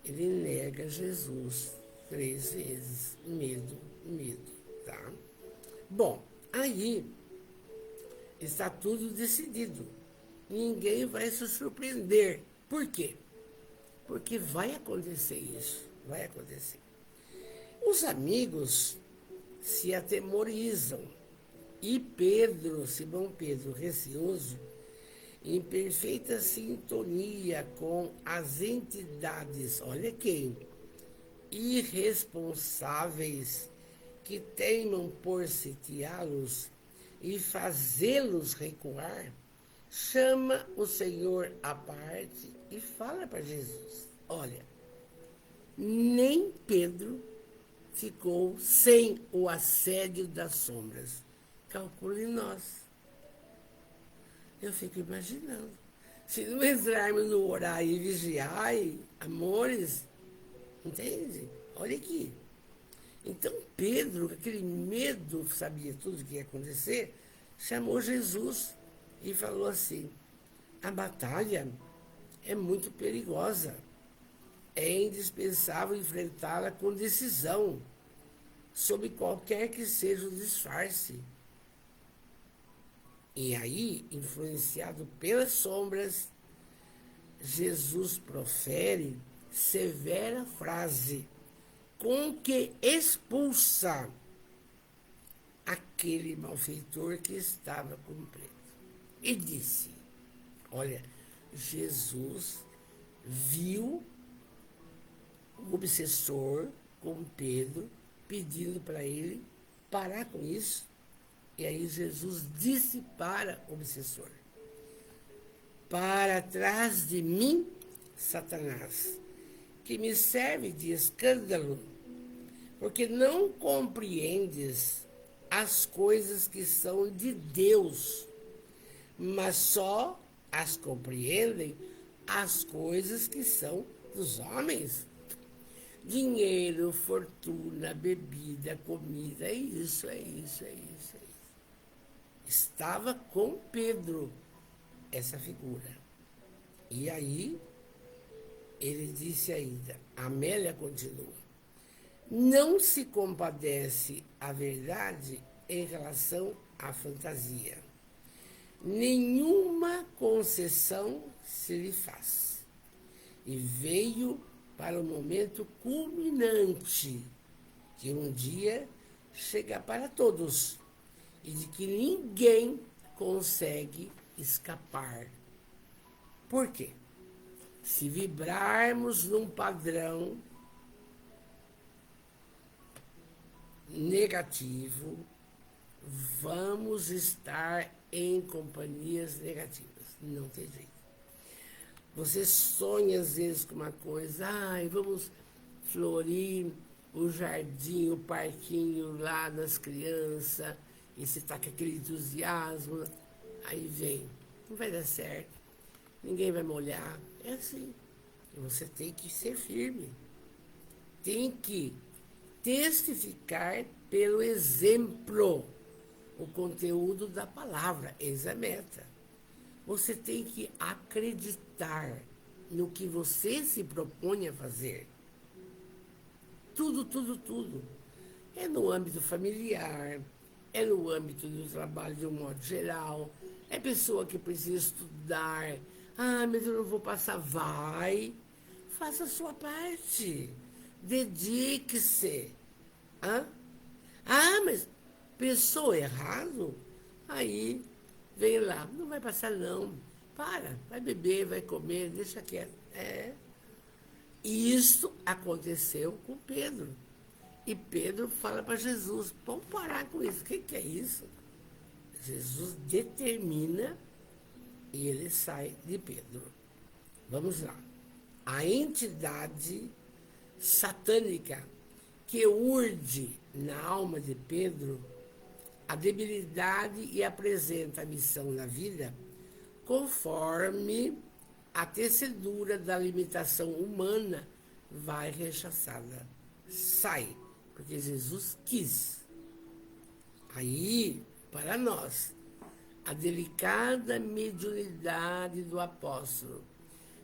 ele nega Jesus 3 vezes. Medo, tá? Bom, aí está tudo decidido. Ninguém vai se surpreender. Por quê? Porque vai acontecer isso. Vai acontecer. Os amigos se atemorizam. E Pedro, Simão Pedro, receoso, em perfeita sintonia com as entidades, olha quem, irresponsáveis, que teimam por sitiá-los e fazê-los recuar, chama o Senhor à parte e fala para Jesus: olha, nem Pedro ficou sem o assédio das sombras. Calcule nós. Eu fico imaginando. Se não entrarmos no orar e vigiar, amores, entende? Olha aqui. Então Pedro, com aquele medo, sabia tudo o que ia acontecer, chamou Jesus e falou assim: a batalha é muito perigosa. É indispensável enfrentá-la com decisão, sob qualquer que seja o disfarce. E aí, influenciado pelas sombras, Jesus profere severa frase com que expulsa aquele malfeitor que estava cumprindo. E disse: olha, Jesus viu o obsessor com Pedro, pedindo para ele parar com isso. E aí Jesus disse para o obsessor: para trás de mim, Satanás, que me serve de escândalo, porque não compreendes as coisas que são de Deus, mas só as compreendem as coisas que são dos homens. Dinheiro, fortuna, bebida, comida, é isso, é isso, é isso, é isso. Estava com Pedro essa figura. E aí, ele disse ainda, Amélia continua, não se compadece a verdade em relação à fantasia. Nenhuma concessão se lhe faz. E veio para o momento culminante, que um dia chega para todos, e de que ninguém consegue escapar. Por quê? Se vibrarmos num padrão negativo, vamos estar em companhias negativas. Não tem jeito. Você sonha às vezes com uma coisa, vamos florir o jardim, o parquinho lá das crianças, e você está com aquele entusiasmo, aí vem, não vai dar certo, ninguém vai molhar. É assim. E você tem que ser firme. Tem que testificar pelo exemplo o conteúdo da palavra. Eis a meta. Você tem que acreditar no que você se propõe a fazer. Tudo, tudo, tudo. É no âmbito familiar, é no âmbito do trabalho de um modo geral, é pessoa que precisa estudar. Mas eu não vou passar. Vai, faça a sua parte. Dedique-se. Mas pensou errado? Aí vem lá, não vai passar não. Vai beber, vai comer, deixa quieto. Isso aconteceu com Pedro. E Pedro fala para Jesus, vamos parar com isso. O que é isso? Jesus determina e ele sai de Pedro. Vamos lá. A entidade satânica que urde na alma de Pedro a debilidade e apresenta a missão na vida conforme a tecedura da limitação humana vai rechaçada. Sai, porque Jesus quis. Aí, para nós, a delicada mediunidade do apóstolo,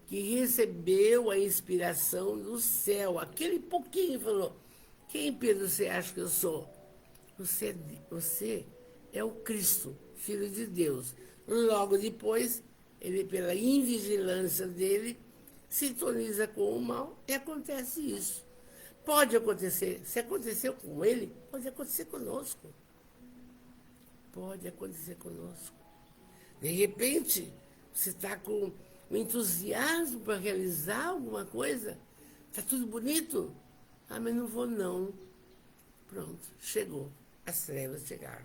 que recebeu a inspiração do céu, aquele pouquinho falou, quem, Pedro, você acha que eu sou? Você é o Cristo, Filho de Deus. Logo depois, ele, pela invigilância dele, sintoniza com o mal e acontece isso. Pode acontecer, se aconteceu com ele, pode acontecer conosco. Pode acontecer conosco. De repente, você está com um entusiasmo para realizar alguma coisa, está tudo bonito, mas não vou não. Pronto, chegou, as trevas chegaram.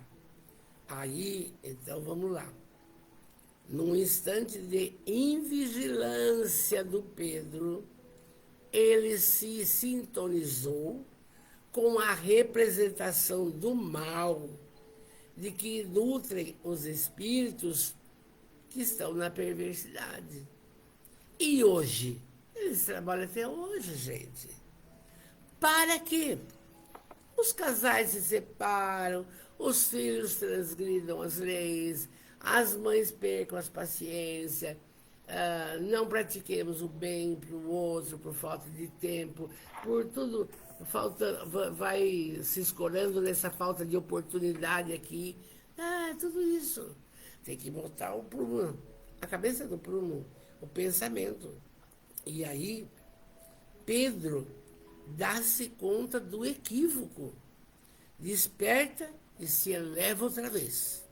Aí, então, vamos lá. Num instante de invigilância do Pedro, ele se sintonizou com a representação do mal, de que nutrem os espíritos que estão na perversidade. E hoje? Eles trabalham até hoje, gente. Para quê? Os casais se separam, os filhos transgridam as leis, as mães percam as paciências, não pratiquemos o bem para o outro por falta de tempo, por tudo, vai se escorando nessa falta de oportunidade aqui. Tudo isso. Tem que botar o prumo, a cabeça do prumo, o pensamento. E aí, Pedro dá-se conta do equívoco, desperta e se eleva outra vez.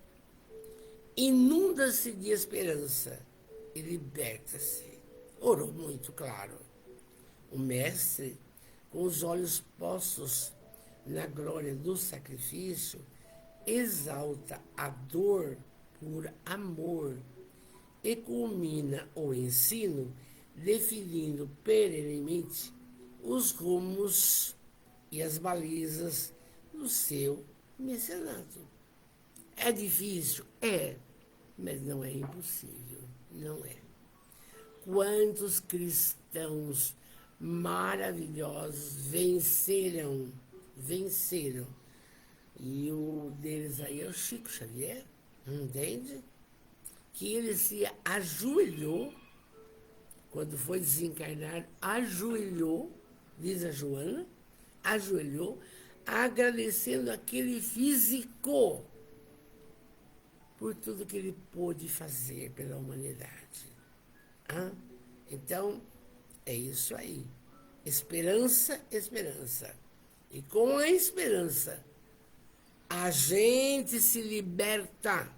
Inunda-se de esperança e liberta-se. Orou muito, claro. O mestre, com os olhos postos na glória do sacrifício, exalta a dor por amor e culmina o ensino definindo perenemente os rumos e as balizas do seu mecenato. É difícil? É, mas não é impossível, não é. Quantos cristãos maravilhosos venceram. E o deles aí é o Chico Xavier, entende? Que ele se ajoelhou, quando foi desencarnar, ajoelhou, diz a Joana, ajoelhou, agradecendo aquele físico por tudo que ele pôde fazer pela humanidade. Então, é isso aí. Esperança, esperança. E com a esperança, a gente se liberta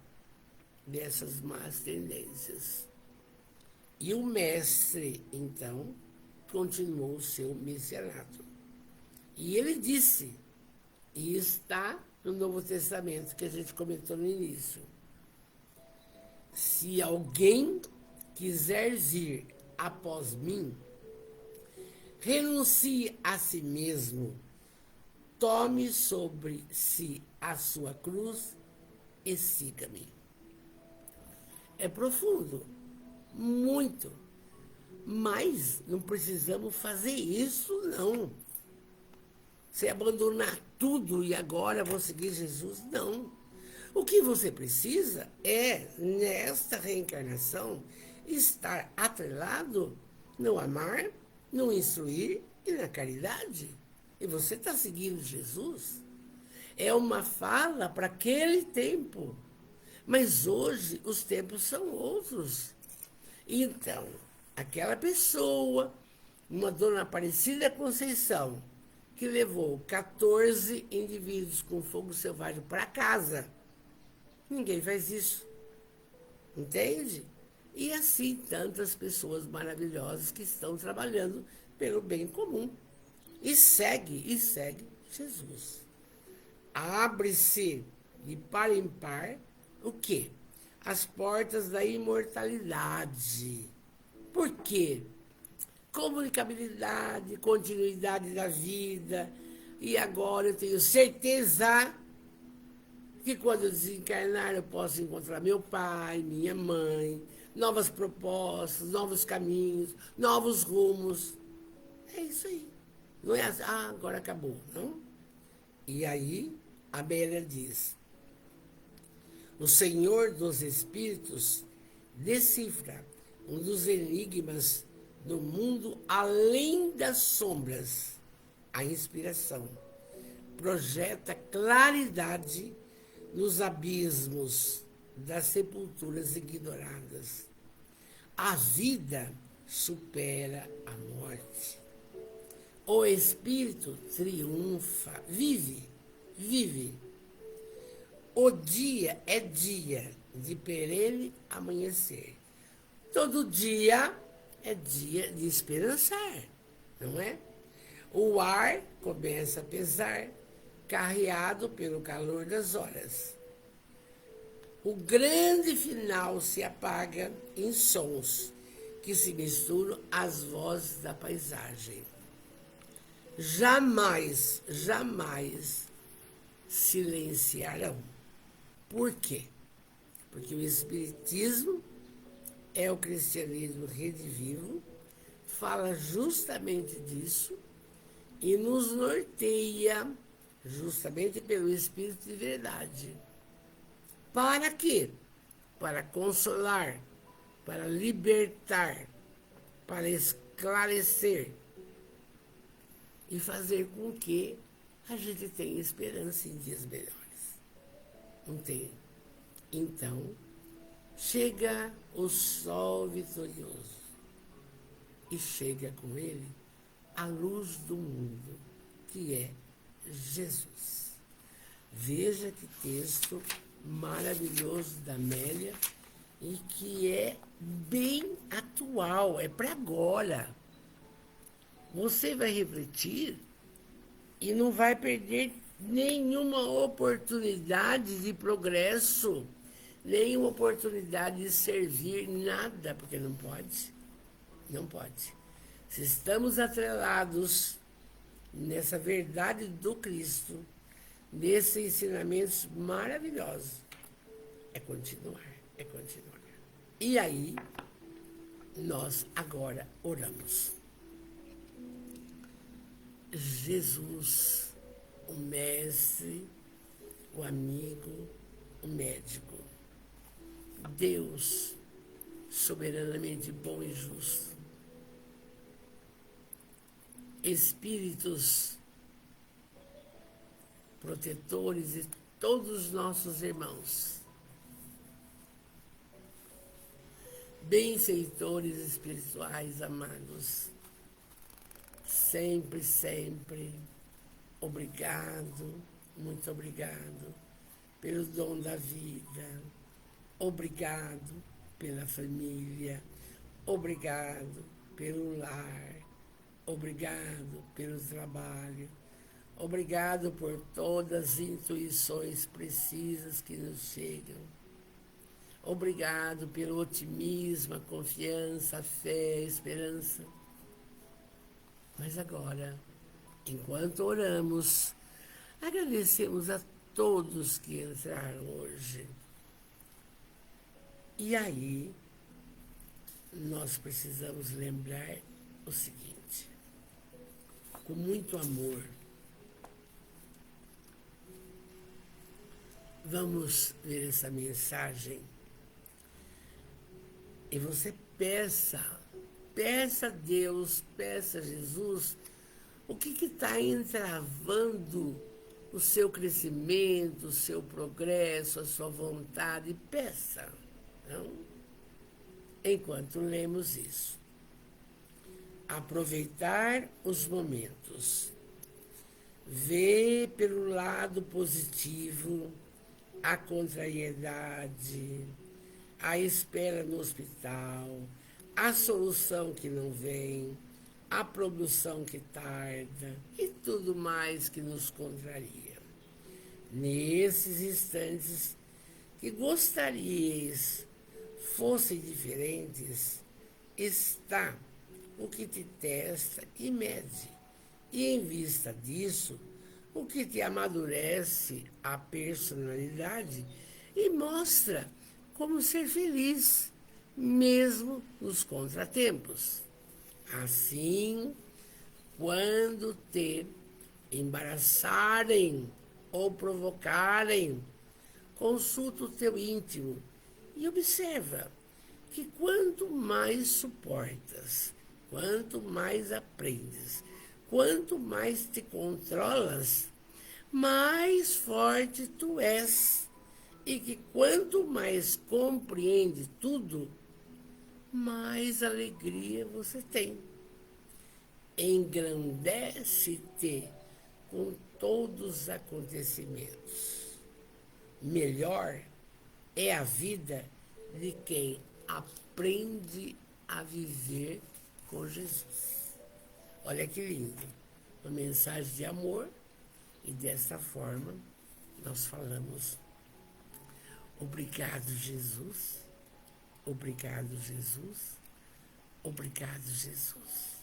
dessas más tendências. E o mestre, então, continuou o seu mecenato. E ele disse, e está no Novo Testamento, que a gente comentou no início, se alguém quiser vir após mim, renuncie a si mesmo, tome sobre si a sua cruz e siga-me. É profundo, muito, mas não precisamos fazer isso, não. Você abandonar tudo e agora vou seguir Jesus, não. O que você precisa é, nesta reencarnação, estar atrelado no amar, no instruir e na caridade. E você está seguindo Jesus. É uma fala para aquele tempo. Mas hoje os tempos são outros. Então, aquela pessoa, uma dona Aparecida Conceição, que levou 14 indivíduos com fogo selvagem para casa. Ninguém faz isso. Entende? E assim tantas pessoas maravilhosas que estão trabalhando pelo bem comum. E segue Jesus. Abre-se de par em par o quê? As portas da imortalidade. Por quê? Comunicabilidade, continuidade da vida. E agora eu tenho certeza que quando eu desencarnar eu posso encontrar meu pai, minha mãe, novas propostas, novos caminhos, novos rumos. É isso aí. Não é assim, agora acabou, não? E aí a Bélia diz, o Senhor dos Espíritos decifra um dos enigmas do mundo além das sombras, a inspiração. Projeta claridade nos abismos das sepulturas ignoradas. A vida supera a morte. O espírito triunfa, vive. O dia é dia de perene amanhecer. Todo dia é dia de esperançar, não é? O ar começa a pesar, carreado pelo calor das horas. O grande final se apaga em sons que se misturam às vozes da paisagem. Jamais silenciarão. Por quê? Porque o Espiritismo é o cristianismo redivivo, fala justamente disso e nos norteia justamente pelo Espírito de verdade. Para quê? Para consolar, para libertar, para esclarecer e fazer com que a gente tenha esperança em dias melhores. Não tem? Então, chega o sol vitorioso e chega com ele a luz do mundo, que é Jesus. Veja que texto maravilhoso da Amélia e que é bem atual, é para agora. Você vai refletir e não vai perder nenhuma oportunidade de progresso, nenhuma oportunidade de servir, nada, porque não pode. Não pode. Se estamos atrelados nessa verdade do Cristo, nesses ensinamentos maravilhosos, é continuar, é continuar. E aí, nós agora oramos. Jesus, o mestre, o amigo, o médico. Deus, soberanamente bom e justo. Espíritos protetores de todos os nossos irmãos. Benfeitores espirituais amados. Sempre, sempre, obrigado, muito obrigado pelo dom da vida, obrigado pela família, obrigado pelo lar, obrigado pelo trabalho, obrigado por todas as intuições precisas que nos chegam. Obrigado pelo otimismo, a confiança, a fé, a esperança. Mas agora, enquanto oramos, agradecemos a todos que entraram hoje. E aí, nós precisamos lembrar o seguinte, com muito amor, vamos ver essa mensagem e você peça a Deus, peça a Jesus, o que está entravando o seu crescimento, o seu progresso, a sua vontade, peça, não? Enquanto lemos isso. Aproveitar os momentos. Ver pelo lado positivo a contrariedade, a espera no hospital, a solução que não vem, a produção que tarda e tudo mais que nos contraria. Nesses instantes que gostaríeis fossem diferentes, está o que te testa e mede. E em vista disso, o que te amadurece a personalidade e mostra como ser feliz, mesmo nos contratempos. Assim, quando te embaraçarem ou provocarem, consulta o teu íntimo e observa que quanto mais suportas, quanto mais aprendes, quanto mais te controlas, mais forte tu és. E que quanto mais compreende tudo, mais alegria você tem. Engrandece-te com todos os acontecimentos. Melhor é a vida de quem aprende a viver com Jesus. Olha que lindo. Uma mensagem de amor. E dessa forma, nós falamos: obrigado, Jesus. Obrigado, Jesus. Obrigado, Jesus.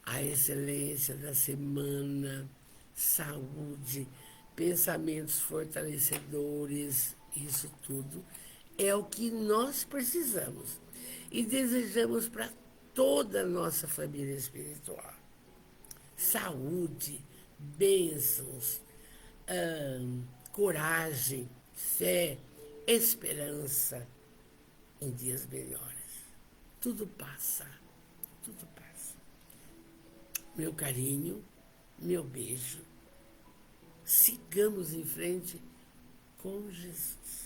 A excelência da semana, saúde, pensamentos fortalecedores, isso tudo é o que nós precisamos e desejamos para toda a nossa família espiritual. Saúde, bênçãos, coragem, fé, esperança em dias melhores. Tudo passa, tudo passa. Meu carinho, meu beijo. Sigamos em frente com Jesus.